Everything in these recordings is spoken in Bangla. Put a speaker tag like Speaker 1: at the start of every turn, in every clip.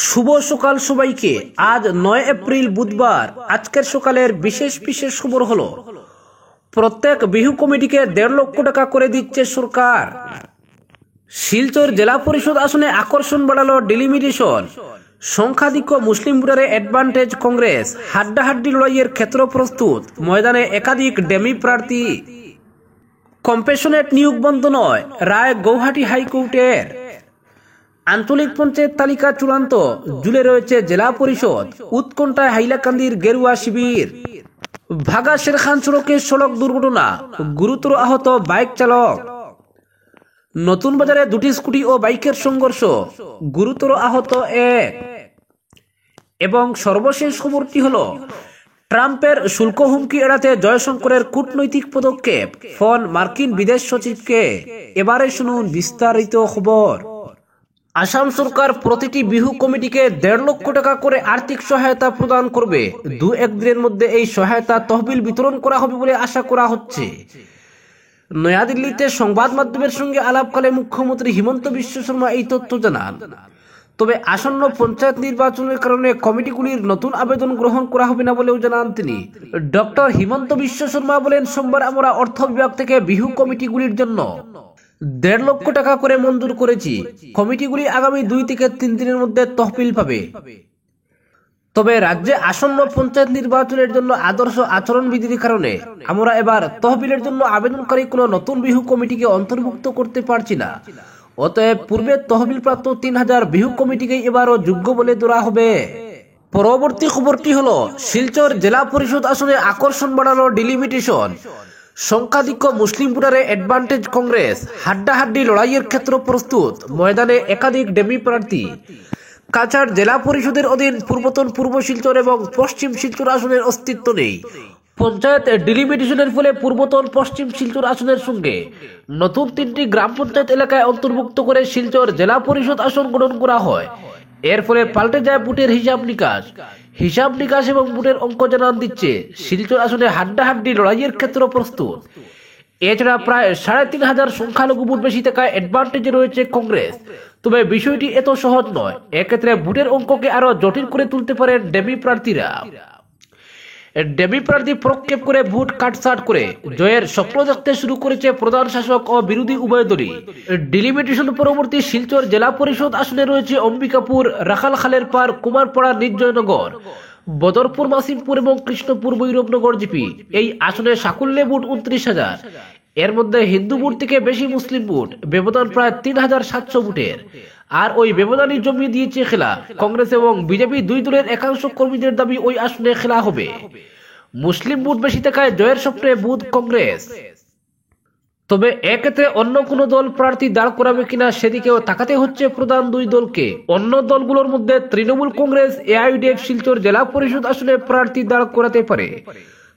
Speaker 1: শুভ সকাল সবাইকে। আজ 9 এপ্রিল বুধবার। আজকের সকালের বিশেষ বিশেষ খবর হলো, প্রত্যেক বিহু কমিটিকে 1.5 লক্ষ টাকা করে দিচ্ছে সরকার। শিলচর জেলা পরিষদ আসনে আকর্ষণ বাড়ালো ডিলিমিটেশন। সংখ্যাধিক্য মুসলিম ভোটারে অ্যাডভান্টেজ কংগ্রেস। হাড্ডাহাড্ডি লড়াইয়ের ক্ষেত্র প্রস্তুত, ময়দানে একাধিক ডেমি প্রার্থী। কম্পেশনেট নিয়োগ বন্ধ নয়, রায় গৌহাটি হাইকোর্টের। আঞ্চলিক পঞ্চায়েত তালিকা চূড়ান্ত, জুলে রয়েছে জেলা পরিষদ। উৎকণ্ঠায় হাইলাকান্দির গেরুয়া শিবির। ভাগা শেরখান সড়কে সড়ক দুর্ঘটনা, গুরুতর আহত বাইক চালক। নতুন বাজারে 2টি স্কুটি ও বাইকের সংঘর্ষ, গুরুতর আহত এক। এবং সর্বশেষ খবরটি হলো, ট্রাম্পের শুল্ক হুমকি এড়াতে জয়শঙ্করের কূটনৈতিক পদক্ষেপ। ফোন মার্কিন বিদেশ সচিবকে। এবারে শুনুন বিস্তারিত খবর। আসাম সরকার প্রতিটি বিহু কমিটিকে 1.5 লক্ষ টাকা করে আর্থিক সহায়তা প্রদান করবে। 2-1 দিনের মধ্যে এই সহায়তা তহবিল বিতরণ করা হবে বলে আশা করা হচ্ছে। নয়াদিল্লিতে সংবাদ মাধ্যমের সঙ্গে আলাপকালে মুখ্যমন্ত্রী হিমন্ত বিশ্ব শর্মা এই তথ্য জানান। তবে আসন্ন পঞ্চায়েত নির্বাচনের কারণে কমিটিগুলির নতুন আবেদন গ্রহণ করা হবে না বলেও জানান তিনি। ডক্টর হিমন্ত বিশ্ব শর্মা বলেন, সোমবার আমরা অর্থ বিভাগ থেকে বিহু কমিটিগুলির জন্য 1.5 লক্ষ টাকা করে মঞ্জুর করেছি। কমিটিগুলি আগামী 2 থেকে 3 দিনের মধ্যে তহবিল পাবে। তবে রাজ্যে আসন্ন পঞ্চায়েত নির্বাচনের জন্য আদর্শ আচরণবিধির কারণে আমরা এবার তহবিলের জন্য আবেদনকারী কোনো নতুন বিহু কমিটিকে অন্তর্ভুক্ত করতে পারছি না। অতএব পূর্বে তহবিল প্রাপ্ত 3000 বিহু কমিটিকে এবারও যোগ্য বলে ধরা হবে। পরবর্তী খবরটি হলো, শিলচর জেলা পরিষদ আসনে আকর্ষণ বাড়ালো ডিলিমিটেশন। সংখ্যাধিক্য মুসলিম ভোটারে অ্যাডভান্টেজ কংগ্রেস। হাড্ডাহাড্ডি লড়াইয়ের ক্ষেত্র প্রস্তুত, ময়দানে একাধিক ডেমি প্রার্থী। কাছাড় জেলা পরিষদের অধীন পূর্বতন পূর্ব শিলচর এবং পশ্চিম শিলচর আসনের অস্তিত্ব নেই। পঞ্চায়েত ডিলিমিটেশনের ফলে পূর্বতন পশ্চিম শিলচর আসনের সঙ্গে নতুন 3টি গ্রাম পঞ্চায়েত এলাকায় অন্তর্ভুক্ত করে শিলচর জেলা পরিষদ আসন গঠন করা হয়। এর ফলে পাল্টে যায় ভোটের হিসাব নিকাশ এবং ভোটের অঙ্ক জানান দিচ্ছে। শিলচর আসনে হাড্ডাহাড্ডি লড়াইয়ের ক্ষেত্র প্রস্তুত। এছাড়া প্রায় 3500 সংখ্যালঘু ভোট বেশি থাকায় অ্যাডভান্টেজে রয়েছে কংগ্রেস। তবে বিষয়টি এত সহজ নয়। এক্ষেত্রে ভোটের অঙ্ককে আরো জটিল করে তুলতে পারেন ডেমি প্রার্থীরা। ডেমি প্রার্থী প্রক্ষেপ করে ভোট কাটছাট করে জয়ের স্বপ্ন দেখতে শুরু করেছে প্রধান শাসক ও বিরোধী উভয় দলই। ডিলিমিটেশন পরবর্তী শিলচর জেলা পরিষদ আসনে রয়েছে অম্বিকাপুর, রাখালখালের পার, কুমারপাড়া, নির্জয়নগর, বদরপুর, মাসিমপুর এবং কৃষ্ণপুর ভৈরবনগর জিপি। এই আসনে সাকুল্যে ভোট 29,000। এর মধ্যে হিন্দু ভোট থেকে বেশি মুসলিম ভোট, ব্যবধান প্রায় 3700 ভোটের। আর ওই ব্যবধানই জমিয়ে দিয়েছে খেলা। কংগ্রেস এবং বিজেপি দুই দলের একাংশ কর্মীদের দাবি ওই আসনে খেলা হবে। মুসলিম ভোট বেশি থাকায় জয়ের স্বপ্নে বুথ কংগ্রেস। তবে এক্ষেত্রে অন্য কোনো দল প্রার্থী দাঁড় করাবে কিনা সেদিকেও তাকাতে হচ্ছে প্রধান দুই দলকে। অন্য দলগুলোর মধ্যে তৃণমূল কংগ্রেস এআইডিএফ শিলচর জেলা পরিষদ আসনে প্রার্থী দাঁড় করাতে পারে।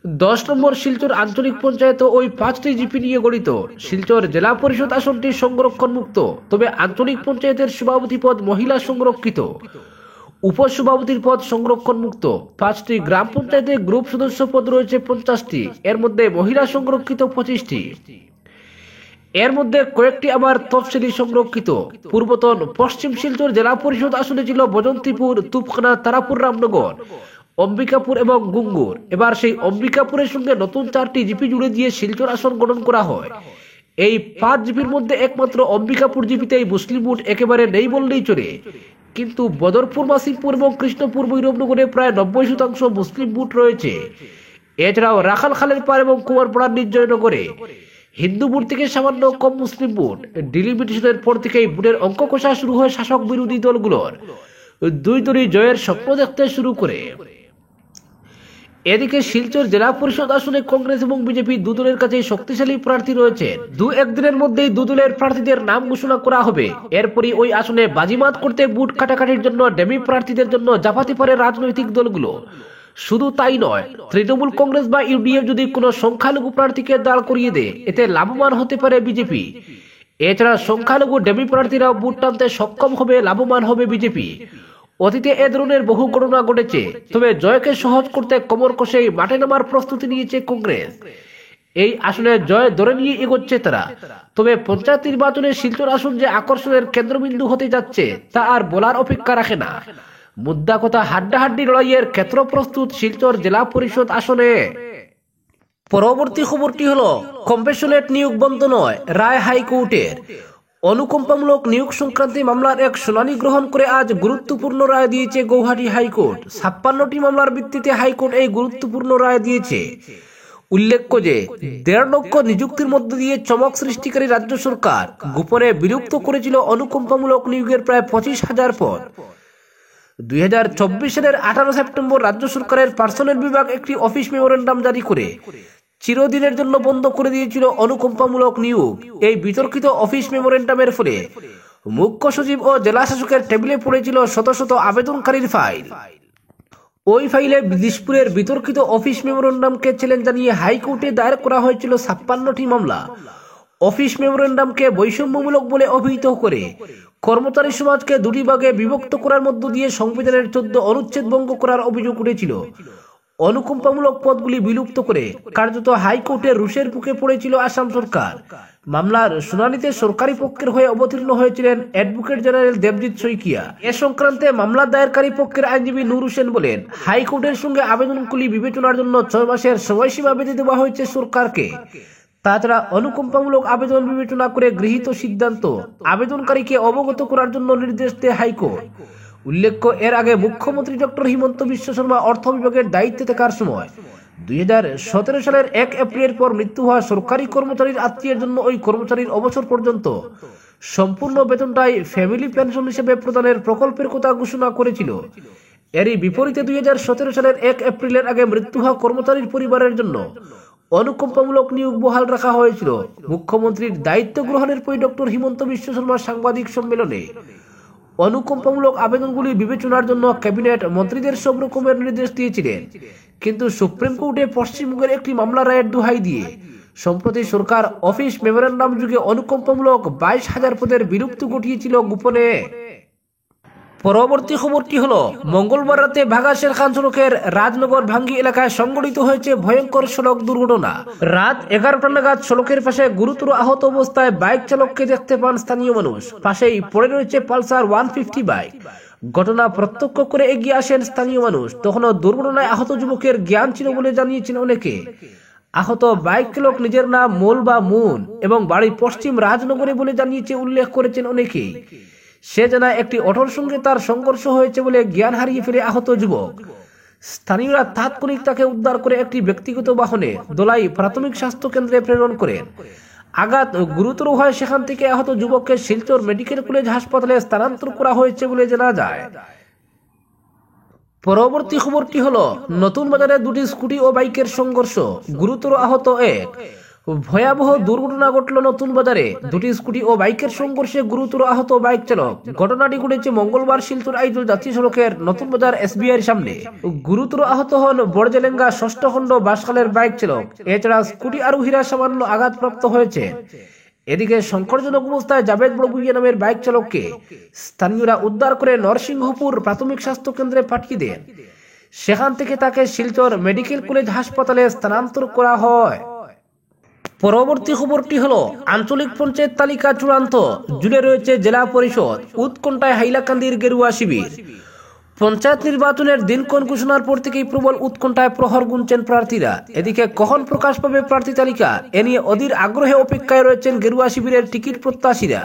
Speaker 1: 10 নম্বর শিলচর আঞ্চলিক পঞ্চায়েত ওই 5টি জিপি নিয়ে গঠিত। শিলচর জেলা পরিষদ আসনটি সংরক্ষণ মুক্ত, তবে আঞ্চলিক পঞ্চায়েতের সভাপতি পদ মহিলা সংরক্ষিত, উপসভাপতির পদ সংরক্ষণ মুক্ত। 5টি গ্রাম পঞ্চায়েতে গ্রুপ সদস্য পদ রয়েছে 50টি, এর মধ্যে মহিলা সংরক্ষিত 25টি। এর মধ্যে কয়েকটি আবার তফসিলি সংরক্ষিত। পূর্বতন পশ্চিম শিলচর জেলা পরিষদ আসনে ছিল বজন্তিপুর, তুপখানা, তারাপুর, রামনগর, অম্বিকাপুর এবং গুঙ্গুর। এবার সেই অম্বিকাপুরের সঙ্গে নতুন 4টি জিপি জুড়ে দিয়ে শিলচর আসন গঠন করা হয়। এই 5 জিপির মধ্যে একমাত্র অম্বিকাপুর জিপিতেই মুসলিম ভোট একেবারে নেই বললেই চলে। কিন্তু বদরপুর, মাসিমপুর এবং কৃষ্ণপুর ভৈরবনগরে প্রায় 90% মুসলিম ভোট রয়েছে। এছাড়াও রাখালখালের পার এবং কুমারপাড়ার নির্জয়নগরে হিন্দু ভোট থেকে সামান্য কম মুসলিম ভোট। ডিলিমিটেশনের পর থেকেই ভোটের অঙ্ক কষা শুরু হয় শাসক বিরোধী দলগুলোর। দুই দলই জয়ের স্বপ্ন দেখতে শুরু করে। এদিকে শিলচর জেলা পরিষদ আসনে কংগ্রেস এবং বিজেপি দু দলের কাছে শক্তিশালী প্রার্থী রয়েছে। 2-1 দিনের মধ্যেই দু দলের প্রার্থীদের নাম ঘোষণা করা হবে। এরপরই ওই আসনে বাজিমাত করতে ভোট কাটাকাটির জন্য ডেমি প্রার্থীদের জন্য জাপাতে পারে রাজনৈতিক দলগুলো। শুধু তাই নয়, তৃণমূল কংগ্রেস বা ইউডিএফ যদি কোনো সংখ্যালঘু প্রার্থীকে দাঁড় করিয়ে দেয়, এতে লাভবান হতে পারে বিজেপি। এছাড়া সংখ্যালঘু ডেমি প্রার্থীরাও ভোট টানতে সক্ষম হবে, লাভবান হবে বিজেপি। অতীতে এ ধরনের বহু ঘটনা ঘটেছে। তবে জয়কে সহজ করতে কোমর কষেই মাঠে নামার প্রস্তুতি নিয়েছে কংগ্রেস। এই আসনে জয় ধরে নিয়ে এগোচ্ছে তারা। তবে পঞ্চায়েত নির্বাচনে শিলচর আসন যে আকর্ষণের কেন্দ্রবিন্দু হতে যাচ্ছে তা আর বলার অপেক্ষা রাখে না। মুদ্রা কথা হাড্ডাহাড্ডি লড়াইয়ের ক্ষেত্র প্রস্তুত শিলচর জেলা পরিষদ আসনে। পরবর্তী খবরটি হলো কম্পেশনেট নিয়োগ বন্ধ নয়, রায় হাইকোর্টের। অনুকম্পামূলক নিয়োগ সংক্রান্তি মামলার এক শুনানি গ্রহণ করে আজ গুরুত্বপূর্ণ রায় দিয়েছে গৌহাটি হাইকোর্ট। 56টি মামলার ভিত্তিতে হাইকোর্ট এই গুরুত্বপূর্ণ রায় দিয়েছে। উল্লেখ্য যে 1.5 লক্ষ নিযুক্তির মধ্য দিয়ে চমক সৃষ্টিকারী রাজ্য সরকার গোপনে বিলুপ্ত করেছিল অনুকম্পামূলক নিয়োগের প্রায় 25,000 পদ। 2024 সালের 18 সেপ্টেম্বর রাজ্য সরকারের পার্সোনেল বিভাগ একটি অফিস মেমোরেন্ডাম জারি করে চিরদিনের জন্য বন্ধ করে দিয়েছিল অনুকম্পামূলক নিয়োগ। এই বিতর্কিত অফিস মেমোরেন্ডামের ফলে মুখ্য সচিব ও জেলা শাসকের টেবিলে পড়েছিল শত শত আবেদনকারীর ফাইল। ওই ফাইলে দিশপুরের বিতর্কিত অফিস মেমোরেন্ডামকে চ্যালেঞ্জ জানিয়ে হাইকোর্টে দায়ের করা হয়েছিল 56টি মামলা। অফিস মেমোরেন্ডামকে বৈষম্যমূলক বলে অভিহিত করে কর্মচারী সমাজকে দুটি ভাগে বিভক্ত করার মধ্য দিয়ে সংবিধানের 14 অনুচ্ছেদ ভঙ্গ করার অভিযোগ উঠেছিল। অনুকম্পামূলক পদগুলি বিলুপ্ত করে কার্যত হাইকোর্টের রুশের বুকে পড়েছিল আসাম সরকার। মামলার শুনানিতে সরকারি পক্ষের হয়ে অবতীর্ণ হয়েছিলেন অ্যাডভোকেট জেনারেল দেবজিৎ শইকিয়া। এ সংক্রান্তে মামলা দায়েরকারী পক্ষের আইনজীবী নূর হোসেন বলেন, হাইকোর্টের সঙ্গে আবেদনগুলি বিবেচনার জন্য 6 মাসের সময়সীমা বেঁধে দেওয়া হয়েছে সরকারকে। তাছাড়া অনুকম্পামূলক আবেদন বিবেচনা করে গৃহীত সিদ্ধান্ত আবেদনকারীকে অবগত করার জন্য নির্দেশ দেয় হাইকোর্ট। উল্লেখ্য, এর আগে মুখ্যমন্ত্রী ডক্টর হিমন্ত বিশ্ব শর্মা অর্থ বিভাগের দায়িত্বে থাকার সময় 2017 সালের 1 এপ্রিলের পর মৃত্যু হওয়া সরকারি কর্মচারীর আত্মীয়ের জন্য ওই কর্মচারীর অবসর পর্যন্ত সম্পূর্ণ বেতনটাই ফ্যামিলি পেনশন হিসেবে প্রদানের প্রকল্পের কথা ঘোষণা করেছিল। এরই বিপরীতে 2017 সালের 1 এপ্রিলের আগে মৃত্যু হওয়া কর্মচারীর পরিবারের জন্য অনুকম্পামূলক নিয়োগ বহাল রাখা হয়েছিল। মুখ্যমন্ত্রীর দায়িত্ব গ্রহণের পর ডক্টর হিমন্ত বিশ্ব শর্মা সাংবাদিক সম্মেলনে অনুকম্পামূলক আবেদনগুলি বিবেচনার জন্য ক্যাবিনেট মন্ত্রীদের সব রকমের নির্দেশ দিয়েছিলেন, কিন্তু সুপ্রিম কোর্টে পশ্চিমবঙ্গের একটি মামলা রায়ের দোহাই দিয়ে সম্প্রতি সরকার অফিস মেমোরেন্ডাম যুগে অনুকম্পামূলক 22,000 পদের বিলুপ্তি ঘটিয়েছিল গোপনে। পরবর্তী খবরটি হলো মঙ্গলবার রাতে ভাগা শেরখান সড়কের রাজনগর ভাঙ্গি এলাকায় সংঘটিত হয়েছে ভয়ঙ্কর সড়ক দুর্ঘটনা। রাত 11টা নাগাদ সড়কের পাশে গুরুতর আহত অবস্থায় বাইক চালককে দেখতে পান স্থানীয় মানুষ। পাশেই পড়ে রয়েছে পালসার 150 বাইক। ঘটনা প্রত্যক্ষ করে এগিয়ে আসেন স্থানীয় মানুষ। তখনও দুর্ঘটনায় আহত যুবকের জ্ঞান ছিল বলে জানিয়েছেন অনেকে। আহত বাইক চালক নিজের নাম মোল বা মুন এবং বাড়ি পশ্চিম রাজনগরে বলে জানিয়েছে উল্লেখ করেছেন অনেকেই। সে জানায় একটি অটোর সঙ্গে তার সংঘর্ষ হয়েছে বলে জ্ঞান হারিয়ে ফেলে আহত যুবক। স্থানীয়রা তাৎক্ষণিক তাকে উদ্ধার করে একটি ব্যক্তিগত বাহনে দোলাই প্রাথমিক স্বাস্থ্য কেন্দ্রে প্রেরণ করেন। আঘাত গুরুতর হয় সেখান থেকে আহত যুবককে শিলচর মেডিকেল কলেজ হাসপাতালে স্থানান্তর করা হয়েছে বলে জানা যায়। পরবর্তী খবরটি হলো নতুন বাজারে দুটি স্কুটি ও বাইকের সংঘর্ষ, গুরুতর আহত এক। ভয়াবহ দুর্ঘটনা ঘটল নতুন বাজারে। দুটি স্কুটি ও বাইকের সংঘর্ষে গুরুতর আহত বাইক চালক। ঘটনাটি ঘটেছে মঙ্গলবার শিলচর আইজল জাতীয় সড়কের নতুন বাজার SBI সামনে। গুরুতর আহত হন বড়জেলেঙ্গা 6ষ্ঠ খণ্ড বাসখালের বাইক চালক। এছাড়া স্কুটি আরোহীরা সামান্য আঘাতপ্রাপ্ত হয়েছে। এদিকে সংকটজনক অবস্থায় জাভেদ বড়ভুইয়া নামের বাইক চালককে স্থানীয়রা উদ্ধার করে নরসিংহপুর প্রাথমিক স্বাস্থ্য কেন্দ্রে পাঠিয়ে দেন। সেখান থেকে তাকে শিলচর মেডিকেল কলেজ হাসপাতালে স্থানান্তর করা হয়। পরবর্তী খবরটি হলো আঞ্চলিক পঞ্চায়েত তালিকা চূড়ান্ত, জুড়ে রয়েছে জেলা পরিষদ। উৎকণ্ঠায় হাইলাকান্দির গেরুয়া শিবির। পঞ্চায়েত নির্বাচনের দিনক্ষণ ঘোষণার পর থেকেই প্রবল উৎকণ্ঠায় প্রহর গুনছেন প্রার্থীরা। এদিকে কখন প্রকাশ পাবে প্রার্থী তালিকা, এ নিয়ে অধীর আগ্রহে অপেক্ষায় রয়েছেন গেরুয়া শিবিরের টিকিট প্রত্যাশীরা।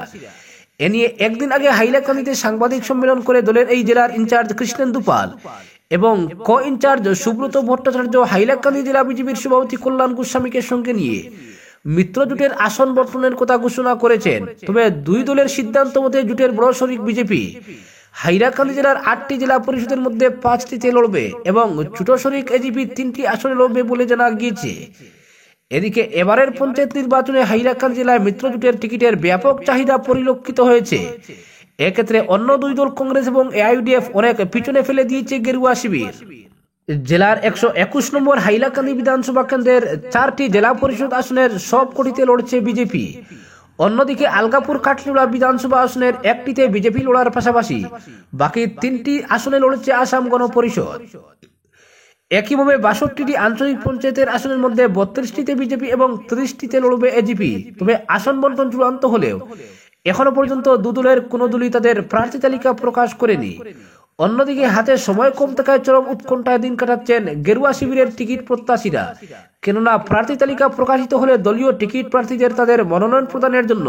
Speaker 1: এ নিয়ে একদিন আগে হাইলাকান্দিতে সাংবাদিক সম্মেলন করে দলের এই জেলার ইনচার্জ কৃষ্ণেন্দু পাল এবং কো ইনচার্জ সুব্রত ভট্টাচার্য হাইলাকান্দি জেলা বিজেপির সভাপতি কল্যাণ গোস্বামীকে সঙ্গে নিয়ে মিত্র জোটের আসন বন্টনের কথা ঘোষণা করেছেন। তবে দুই দলের সিদ্ধান্ত মতে জোটের বড় শরিক বিজেপি হাইলাকান্দি জেলার 8টি জেলা পরিষদের মধ্যে 5টিতে লড়বে এবং ছোট শরিক এজিপি 3টি আসনে লড়বে বলে জানা গিয়েছে। এদিকে এবারের পঞ্চায়েত নির্বাচনে হাইলাকান্দি জেলায় মিত্র জোটের টিকিটের ব্যাপক চাহিদা পরিলক্ষিত হয়েছে। এক্ষেত্রে অন্য দুই দল কংগ্রেস এবং AIUDF অনেক পিছনে ফেলে দিয়েছে গেরুয়া শিবির। জেলার 121 নম্বর হাইলাকান্দি বিধানসভা কেন্দ্রের 4টি জেলা পরিষদ আসনের সবকটিতে লড়ছে বিজেপি। অন্যদিকে আলগাপুর কাটলিওড়া বিধানসভা আসনের 1টিতে বিজেপি লড়ার পাশাপাশি বাকি 3টি আসনে লড়ছে আসাম গণ পরিষদ। একইভাবে 62টি আঞ্চলিক পঞ্চায়েতের আসনের মধ্যে 32টিতে বিজেপি এবং 30টিতে লড়বে এজিপি। তবে আসন বন্টন চূড়ান্ত হলেও এখনো পর্যন্ত দু দলের কোনো দলই তাদের প্রার্থী তালিকা প্রকাশ করেনি। অন্যদিকে হাতে সময় কম থাকায় চরম উৎকণ্ঠায় দিন কাটাচ্ছেন গেরুয়া শিবিরের টিকিট প্রত্যাশীরা। কেননা প্রার্থী তালিকা প্রকাশিত হলে দলীয় টিকিট প্রার্থীদের তাদের মনোনয়ন প্রদানের জন্য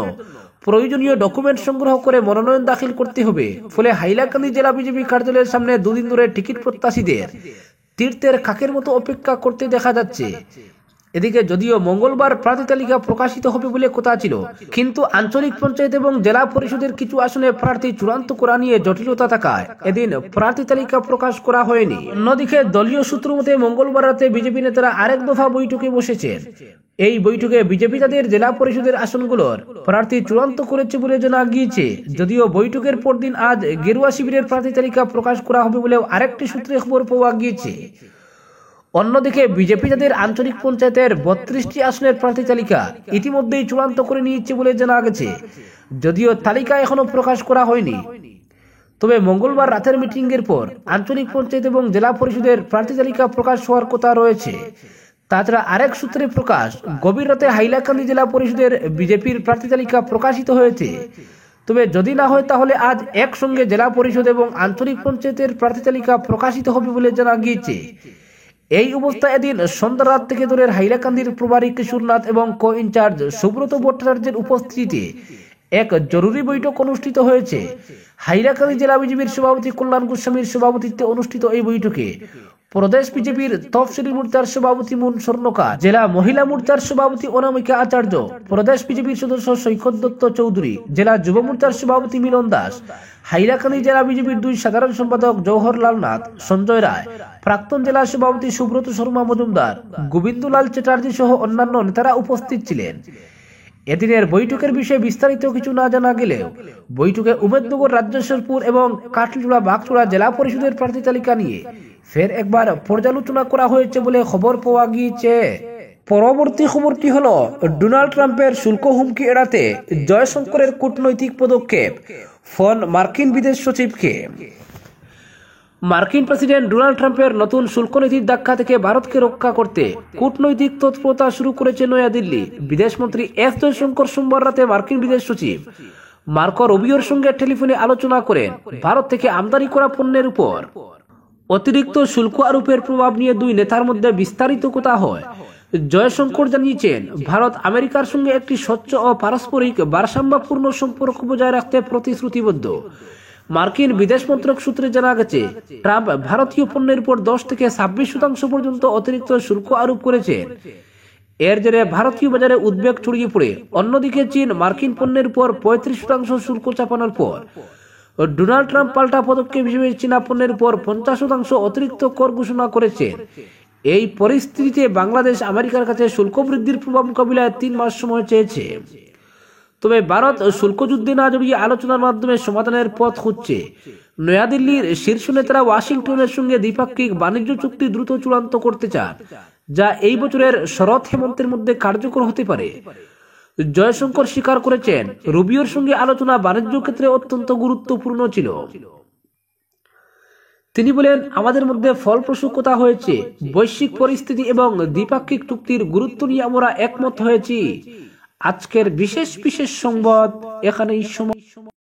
Speaker 1: প্রয়োজনীয় ডকুমেন্ট সংগ্রহ করে মনোনয়ন দাখিল করতে হবে। ফলে হাইলাকান্দি জেলা বিজেপি কার্যালয়ের সামনে দুদিন ধরে টিকিট প্রত্যাশীদের তীর্থের কাকের মতো অপেক্ষা করতে দেখা যাচ্ছে। এদিকে যদিও মঙ্গলবার প্রার্থী তালিকা প্রকাশিত হবে বলে কথা ছিল, কিন্তু আঞ্চলিক পঞ্চায়েত এবং জেলা পরিষদের কিছু আসনে প্রার্থী চূড়ান্ত করা নিয়ে জটিলতা থাকায় এদিন প্রার্থী তালিকা প্রকাশ করা হয়নি। অন্যদিকে দলীয় সূত্র মতে মঙ্গলবার রাতে বিজেপি নেতারা আরেক দফা বৈঠকে বসেছেন। এই বৈঠকে বিজেপি তাদের জেলা পরিষদের আসনগুলোর প্রার্থী চূড়ান্ত করেছে বলে জানা গিয়েছে। যদিও বৈঠকের পরদিন আজ গেরুয়া শিবিরের প্রার্থী তালিকা প্রকাশ করা হবে বলেও আরেকটি সূত্রে খবর পাওয়া গিয়েছে। অন্যদিকে বিজেপি তাদের আঞ্চলিক পঞ্চায়েতের 32টি আসনের প্রার্থী তালিকা ইতিমধ্যেই চূড়ান্ত করে নিয়েছে বলে জানা গেছে। যদিও তালিকা এখনো প্রকাশ করা হয়নি, তবে মঙ্গলবার রাতের মিটিং এর পর আঞ্চলিক পঞ্চায়েত এবং জেলা পরিষদের প্রার্থী তালিকা প্রকাশ হওয়ার কথা রয়েছে। তাছাড়া আরেক সূত্রে প্রকাশ, গভীর রাতে হাইলাকান্দি জেলা পরিষদের বিজেপির প্রার্থী তালিকা প্রকাশিত হয়েছে। তবে যদি না হয় তাহলে আজ একসঙ্গে জেলা পরিষদ এবং আঞ্চলিক পঞ্চায়েতের প্রার্থী তালিকা প্রকাশিত হবে বলে জানা গিয়েছে। এই অবস্থায় এদিন সন্ধ্যা রাত থেকে দূরের হাইলাকান্দির প্রভারী কিশোরনাথ এবং কো ইনচার্জ সুব্রত ভট্টাচার্যের উপস্থিতিতে এক জরুরি বৈঠক অনুষ্ঠিত হয়েছে। হাইলাকান্দি জেলা বিজেপির সভাপতি কল্যাণ গোস্বামীর সভাপতিত্বে অনুষ্ঠিত এই বৈঠকে প্রদেশ বিজেপির তফসিলি মোর্চার সভাপতি মুন স্বর্ণকার, জেলা মহিলা মোর্চার সভাপতি অনামিকা আচার্য, প্রদেশ বিজেপির সদস্য সৈকত দত্ত চৌধুরী, জেলা যুব মোর্চার সভাপতি মিলন দাস, হাইলাকান্দি জেলা বিজেপির 2 সাধারণ সম্পাদক জওহরলাল নাথ, সঞ্জয় রায়, প্রাক্তন জেলা সভাপতি সুব্রত শর্মা মজুমদার, গোবিন্দলাল চ্যাটার্জি সহ অন্যান্য নেতারা উপস্থিত ছিলেন। এদিনের বৈঠকের বিষয়ে বিস্তারিত কিছু না জানা গেলেও বৈঠকে উমেদনগর, রাজ্যেশ্বরপুর এবং কাটলিচুড়া বাগচুড়া জেলা পরিষদের প্রার্থী তালিকা নিয়ে ফের একবার পর্যালোচনা করা হয়েছে বলে খবর পাওয়া গিয়েছে। পরবর্তী খবরটি হলো, ডোনাল্ড ট্রাম্পের শুল্ক হুমকি এড়াতে জয়শঙ্করের কূটনৈতিক পদক্ষেপ, ফোন মার্কিন বিদেশ সচিবকে। মার্কিন প্রেসিডেন্ট ডোনাল্ড ট্রাম্পের নতুন শুল্ক নীতির ধাক্কা থেকে ভারতকে রক্ষা করতে কূটনৈতিক তৎপরতা শুরু করেছে নয়াদিল্লি। বিদেশমন্ত্রী এস জয়শঙ্কর সোমবার রাতে মার্কিন বিদেশ সচিব মার্কো রুবিওর সঙ্গে টেলিফোনে আলোচনা করেন ভারত থেকে আমদানি করা পণ্যের উপর অতিরিক্ত শুল্ক আরোপের প্রভাব নিয়ে দুই নেতার মধ্যে বিস্তারিত কথা হয়। জয়শঙ্কর জানিয়েছেন, ভারত আমেরিকার সঙ্গে একটি স্বচ্ছ ও পারস্পরিক ভারসাম্যপূর্ণ সম্পর্ক বজায় রাখতে প্রতিশ্রুতিবদ্ধ। মার্কিন বিদেশ মন্ত্রক সূত্রে জানা গেছে, ট্রাম্প ভারতীয় পণ্যের উপর 10 থেকে 26% পর্যন্ত অতিরিক্ত শুল্ক আরোপ করেছেন। এর জেরে ভারতীয় বাজারে উদ্বেগ ছড়িয়ে পড়ে। অন্যদিকে চীন মার্কিন পণ্যের উপর 35% শুল্ক চাপানোর পর ডোনাল্ড ট্রাম্প পাল্টা পদক্ষেপ হিসেবে চীনা পণ্যের উপর 50% অতিরিক্ত কর ঘোষণা করেছেন। এই পরিস্থিতিতে বাংলাদেশ আমেরিকার কাছে শুল্ক বৃদ্ধির প্রভাব মোকাবিলায় 3 মাস সময় চেয়েছে। তবে ভারত শুল্ক যুদ্ধে না জড়িয়ে আলোচনার মাধ্যমে সমাধানের পথ খুঁজছে। নয়াদিল্লির শীর্ষ নেতারা ওয়াশিংটনের সঙ্গে দ্বিপাক্ষিক বাণিজ্য চুক্তি দ্রুত চূড়ান্ত করতে চান, যা এই বছরের শরৎ হেমন্তের মধ্যে কার্যকর হতে পারে। জয়শঙ্কর স্বীকার করেছেন, রুবিওর সঙ্গে আলোচনা বাণিজ্য ক্ষেত্রে অত্যন্ত গুরুত্বপূর্ণ ছিল। তিনি বলেন, আমাদের মধ্যে ফলপ্রসূ কথা হয়েছে। বৈশ্বিক পরিস্থিতি এবং দ্বিপাক্ষিক চুক্তির গুরুত্ব নিয়ে আমরা একমত হয়েছি। আজকের বিশেষ সংবাদ এখানেই সমাপ্ত।